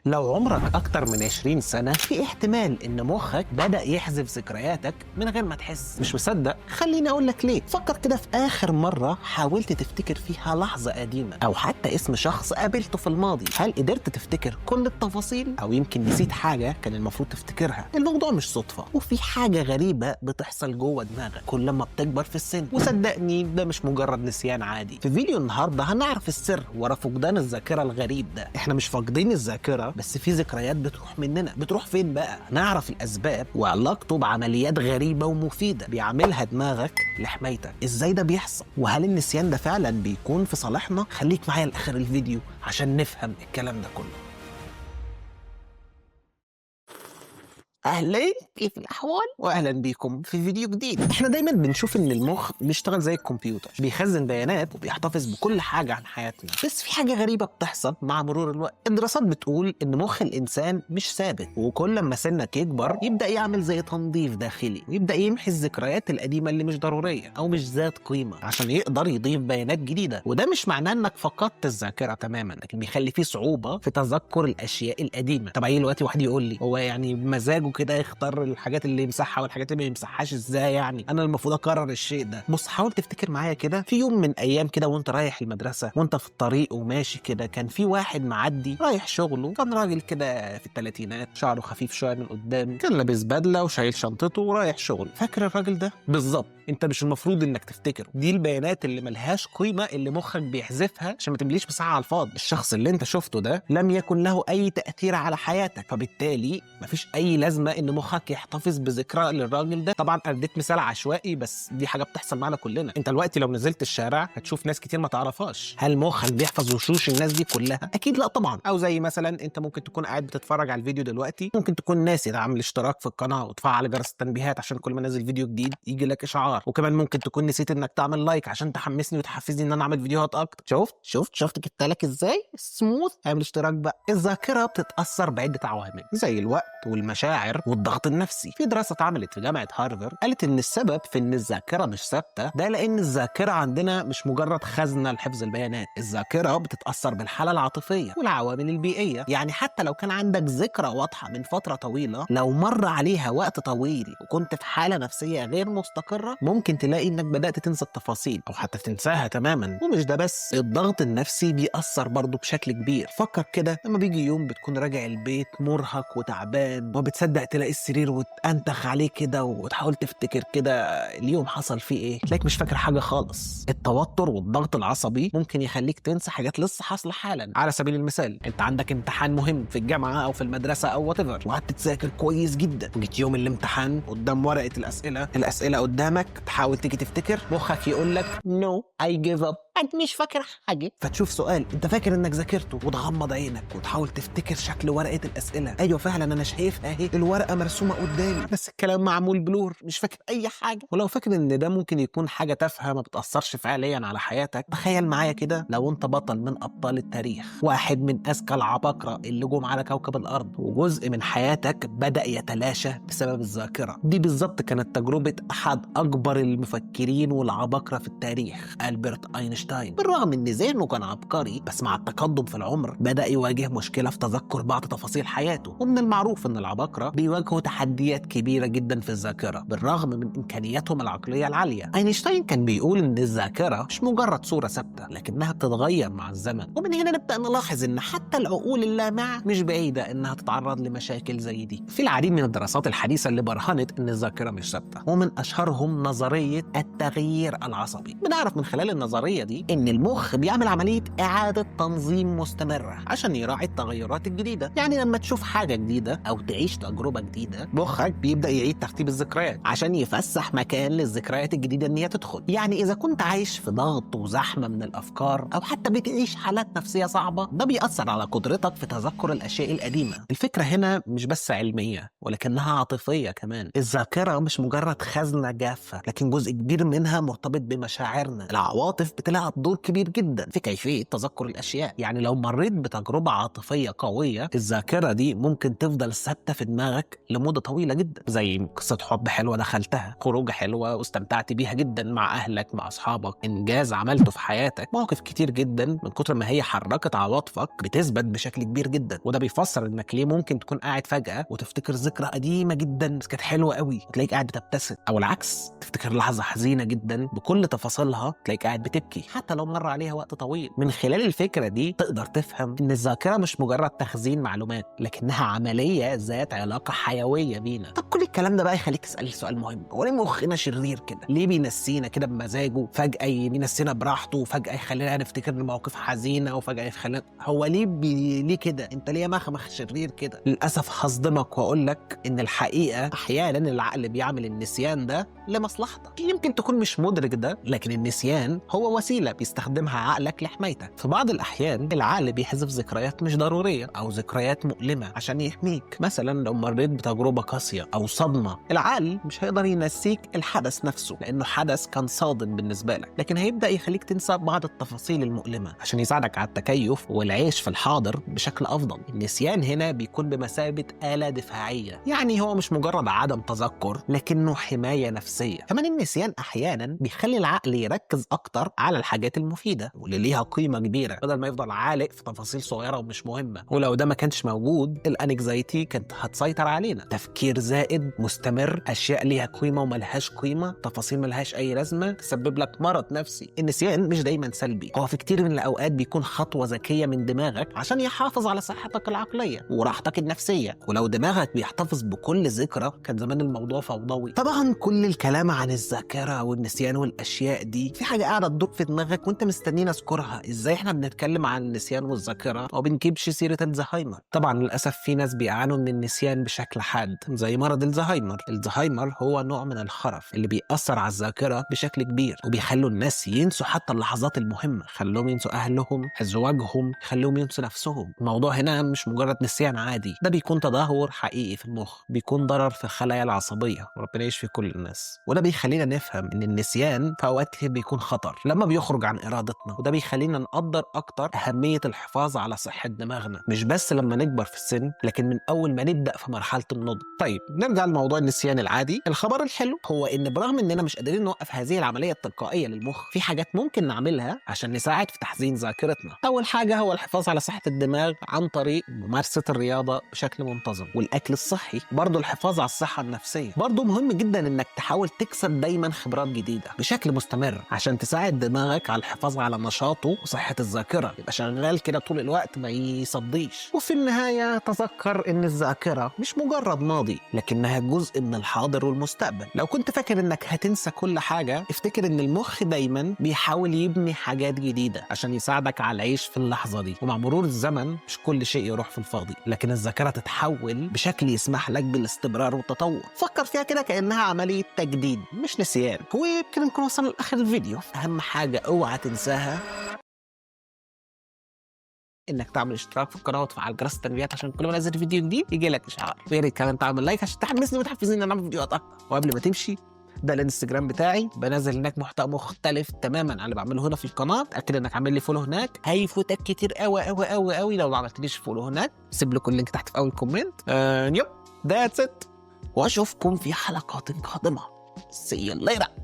لو عمرك أكتر من 20 سنة في احتمال إن مخك بدأ يحذف ذكرياتك من غير ما تحس. مش مصدق؟ خليني أقول لك ليه. فكر كده في آخر مرة حاولت تفتكر فيها لحظة قديمة أو حتى اسم شخص قابلته في الماضي. هل قدرت تفتكر كل التفاصيل أو يمكن نسيت حاجة كان المفروض تفتكرها؟ الموضوع مش صدفة، وفي حاجة غريبة بتحصل جوه دماغك كل ما بتكبر في السن، وصدقني ده مش مجرد نسيان عادي. في فيديو النهاردة هنعرف السر ورا فقدان الذاكرة الغريب ده. احنا مش فاقدين الذاكرة، بس في ذكريات بتروح مننا. بتروح فين بقى؟ نعرف الأسباب وعلاقته بعمليات غريبة ومفيدة بيعملها دماغك لحمايتك. ازاي ده بيحصل؟ وهل النسيان ده فعلا بيكون في صالحنا؟ خليك معايا لآخر الفيديو عشان نفهم الكلام ده كله. اهلا، كيف الاحوال؟ واهلا بيكم في فيديو جديد. احنا دايما بنشوف ان المخ بيشتغل زي الكمبيوتر، بيخزن بيانات وبيحتفظ بكل حاجه عن حياتنا. بس في حاجه غريبه بتحصل مع مرور الوقت. الدراسات بتقول ان مخ الانسان مش ثابت، وكل ما سنك يكبر يبدا يعمل زي تنظيف داخلي، ويبدا يمحي الذكريات القديمه اللي مش ضروريه او مش ذات قيمه عشان يقدر يضيف بيانات جديده. وده مش معناه انك فقدت الذاكره تماما، لكن بيخلي فيه صعوبه في تذكر الاشياء القديمه. طب اي دلوقتي واحد يقول لي هو يعني بمزاجه كده يختار الحاجات اللي يمسحها والحاجات اللي ما يمسحهاش ازاي؟ يعني انا المفروض اكرر الشيء ده؟ بص، حاول تفتكر معايا كده في يوم من ايام كده وانت رايح المدرسه، وانت في الطريق وماشي كده، كان في واحد معدي رايح شغله. كان راجل كده في الثلاثينات، شعره خفيف شويه من قدام، كان لابس بدله وشايل شنطته ورايح شغل. فاكر الراجل ده بالظبط؟ انت مش المفروض انك تفتكره. دي البيانات اللي ملهاش قيمه اللي مخك بيحذفها عشان ما تمليش مساحه على الفاضي. الشخص اللي انت شفته ده لم يكن له اي تاثير على حياتك، فبالتالي مفيش اي لازمه ان مخك يحتفظ بذكرى للراجل ده. طبعا اديت مثال عشوائي، بس دي حاجه بتحصل معانا كلنا. انت دلوقتي لو نزلت الشارع هتشوف ناس كتير ما تعرفهاش. هل مخك بيحفظ وشوش الناس دي كلها؟ اكيد لا طبعا. او زي مثلا انت ممكن تكون قاعد بتتفرج على الفيديو دلوقتي، ممكن تكون ناسي تعمل اشتراك في القناه وتفعل جرس التنبيهات عشان كل ما انزل فيديو جديد يجي لك اشعار. وكمان ممكن تكون نسيت انك تعمل لايك عشان تحمسني وتحفزني ان انا اعمل فيديوهات اكتر. شفت جبت لك ازاي سموث؟ اعمل اشتراك بقى. الذاكره بتتاثر بعده عوامل زي الوقت والمشاعر والضغط النفسي. في دراسه اتعملت في جامعه هارفارد قالت ان السبب في ان الذاكره مش ثابته ده لان الذاكره عندنا مش مجرد خزنه لحفظ البيانات. الذاكره بتتاثر بالحاله العاطفيه والعوامل البيئيه. يعني حتى لو كان عندك ذكرى واضحه من فتره طويله، لو مر عليها وقت طويل وكنت في حاله نفسيه غير مستقره، ممكن تلاقي انك بدات تنسى التفاصيل او حتى تنساها تماما. ومش ده بس، الضغط النفسي بيأثر برضه بشكل كبير. فكر كده لما بيجي يوم بتكون راجع البيت مرهق وتعبان، وبتصدق تلاقي السرير وتنتخ عليه كده وتحاول تفتكر كده اليوم حصل فيه ايه، تلاقيك مش فاكر حاجه خالص. التوتر والضغط العصبي ممكن يخليك تنسى حاجات لسه حاصله حالا. على سبيل المثال، انت عندك امتحان مهم في الجامعه او في المدرسه او وات ايفر، وقعدت تذاكر كويس جدا، وجيت يوم الامتحان قدام ورقه الاسئله قدامك، تحاول تيجي تفتكر، مخك يقول لك نو اي جيف اب، انت مش فاكر حاجه. فتشوف سؤال انت فاكر انك ذاكرته وتغمض عينك وتحاول تفتكر شكل ورقه الاسئله. ايوه فعلا انا شايفها اهي، الورقه مرسومه قدامي، بس الكلام معمول بلور، مش فاكر اي حاجه. ولو فاكر ان ده ممكن يكون حاجه تافهه ما بتاثرش فعليا على حياتك، تخيل معايا كده لو انت بطل من ابطال التاريخ، واحد من اذكى العباقره اللي جم على كوكب الارض، وجزء من حياتك بدا يتلاشى بسبب الذاكره. دي بالظبط كانت تجربه احد اكبر المفكرين والعباقره في التاريخ، ألبرت أينشتاين. بالرغم ان ذهنه كان عبقري، بس مع التقدم في العمر بدا يواجه مشكله في تذكر بعض تفاصيل حياته. ومن المعروف ان العباقره بيواجهوا تحديات كبيره جدا في الذاكره بالرغم من امكانياتهم العقليه العاليه. اينشتاين كان بيقول ان الذاكره مش مجرد صوره ثابته، لكنها بتتغير مع الزمن. ومن هنا نبدا نلاحظ ان حتى العقول اللامعه مش بعيده انها تتعرض لمشاكل زي دي. في العديد من الدراسات الحديثه اللي برهنت ان الذاكره مش ثابته، ومن اشهرهم نظريه التغيير العصبي. بنعرف من خلال النظريه دي ان المخ بيعمل عمليه اعاده تنظيم مستمره عشان يراعي التغيرات الجديده. يعني لما تشوف حاجه جديده او تعيش تجربه جديده، مخك بيبدا يعيد ترتيب الذكريات عشان يفسح مكان للذكريات الجديده ان هي تدخل. يعني اذا كنت عايش في ضغط وزحمه من الافكار او حتى بتعيش حالات نفسيه صعبه، ده بيأثر على قدرتك في تذكر الاشياء القديمه. الفكره هنا مش بس علميه ولكنها عاطفيه كمان. الذاكره مش مجرد خزنه جافه، لكن جزء كبير منها مرتبط بمشاعرنا. العواطف بتلعب دور كبير جدا في كيفيه تذكر الاشياء. يعني لو مريت بتجربه عاطفيه قويه، الذاكره دي ممكن تفضل ثابته في دماغك دماغك لمدة طويلة جدا، زي قصة حب حلوة دخلتها، خروجة حلوة واستمتعت بيها جدا مع أهلك مع أصحابك، إنجاز عملته في حياتك، مواقف كتير جدا من كتر ما هي حركت عواطفك بتثبت بشكل كبير جدا. وده بيفسر إنك ليه ممكن تكون قاعد فجأة وتفتكر ذكرى قديمة جدا بس كانت حلوة قوي وتلاقيك قاعد بتبتسم، أو العكس تفتكر لحظة حزينة جدا بكل تفاصيلها تلاقيك قاعد بتبكي حتى لو مر عليها وقت طويل. من خلال الفكرة دي تقدر تفهم إن الذاكرة مش مجرد تخزين معلومات، لكنها عملية ذات علاقة حيوية بينا. طب كل الكلام ده بقى يخليك تسأل سؤال مهم، هو ليه مخنا شرير كده؟ ليه بينسينا كده بمزاجه؟ فجأة ينسينا براحته، وفجأة يخلينا نفتكر المواقف حزينة، وفجأة يخلينا هو ليه كده؟ انت ليه مخ شرير كده؟ للأسف هصدمك وأقول لك إن الحقيقة أحيانا العقل بيعمل النسيان ده لمصلحتك. يمكن تكون مش مدرك ده، لكن النسيان هو وسيلة بيستخدمها عقلك لحمايتك. في بعض الأحيان العقل بيحذف ذكريات مش ضرورية أو ذكريات مؤلمة عشان يحميك. مثلا لو مريت بتجربة قاسية أو صدمة، العقل مش هيقدر ينسيك الحدث نفسه لأنه حدث كان صادم بالنسبة لك، لكن هيبدأ يخليك تنسى بعض التفاصيل المؤلمة عشان يساعدك على التكيف والعيش في الحاضر بشكل أفضل. النسيان هنا بيكون بمثابة آلة دفاعية، يعني هو مش مجرد عدم تذكر لكنه حماية نفسية. كمان النسيان أحيانا بيخلي العقل يركز أكتر على الحاجات المفيدة واللي ليها قيمة كبيرة، بدل ما يفضل عالق في تفاصيل صغيرة ومش مهمة. ولو ده ما كانش موجود الانكزايتي كانت هتسيطر علينا، تفكير زائد مستمر، أشياء ليها قيمة وملهاش قيمة، تفاصيل ملهاش أي لازمة تسبب لك مرض نفسي. النسيان مش دايما سلبي، هو في كتير من الأوقات بيكون خطوة ذكية من دماغك عشان يحافظ على صحتك العقلية وراحتك النفسية. ولو دماغك بيحتفظ بكل ذكرى كان زمان الموضوع فوضوي. طبعا كل الكلام عن الذاكرة والنسيان والأشياء دي في حاجة قاعدة تدور في دماغك وانت مستنيين اذكرها، ازاي احنا بنتكلم عن النسيان والذاكرة وبنجيبش سيرة الزهايمر؟ طبعا للأسف في ناس بيعانوا من النسيان بشكل حاد زي مرض الزهايمر. الزهايمر هو نوع من الخرف اللي بيأثر على الذاكرة بشكل كبير وبيخلوا الناس ينسوا حتى اللحظات المهمة، خلوهم ينسوا أهلهم، أزواجهم، خلوهم ينسوا نفسهم. الموضوع هنا مش مجرد نسيان عادي، ده بيكون تدهور حقيقي في المخ، بيكون ضرر في الخلايا العصبية، وربنا يشفي كل الناس. وده بيخلينا نفهم إن النسيان في أوقات كتير بيكون خطر لما بيخرج عن إرادتنا، وده بيخلينا نقدر أكتر أهمية الحفاظ على صحة دماغنا، مش بس لما نكبر في السن لكن من أول ما نبدأ في مرحلة النضج. طيب نرجع لموضوع النسيان العادي. الخبر الحلو هو إن برغم إننا مش قادرين نوقف هذه العملية التلقائية للمخ، في حاجات ممكن نعملها عشان نساعد في تحسين ذاكرتنا. أول حاجة هو الحفاظ على صحة الدماغ عن طريق ممارسة الرياضة بشكل منتظم والأكل الصحي. برضو الحفاظ على الصحة النفسية، برضو مهم جدا إنك تحاول تكسب دايما خبرات جديدة بشكل مستمر عشان تساعد دماغك على الحفاظ على نشاطه وصحة الذاكرة، يبقى شغال كده طول الوقت ما يصديش. وفي النهاية تذكر إن الذاكرة مش مجرد ماضي لكنها جزء من الحاضر والمستقبل. لو كنت فاكر إنك هتنسى كل حاجة، افتكر إن المخ دايما بيحاول يبني حاجات جديدة عشان يساعدك على العيش في اللحظة دي. ومع مرور الزمن مش كل شيء يروح في الفاضي، لكن الذاكرة تتحول بشكل يسمح لك بالاستمرار والتطور. فكر فيها كده كأنها عملية تجديد مش نسيان. وبكده نكون وصلنا لآخر الفيديو. أهم حاجة اوعى تنساها انك تعمل اشتراك في القناه وتفعل جرس التنبيهات عشان كل ما انزل فيديو جديد يجي لك اشعار. ويا ريت كمان تعمل لايك عشان تحمسني وتحفزني ان انا اعمل فيديوهات اكتر. وقبل ما تمشي، ده الانستجرام بتاعي، بنزل هناك محتوى مختلف تماما عن اللي بعمله هنا في القناه. اتاكد انك عامل لي فولو هناك، هيفوتك كتير قوي قوي قوي قوي لو ما عملتليش فولو هناك. سيب لكم اللينك تحت في اول كومنت. يب ذاتس ات، واشوفكم في حلقات قادمه. See you later.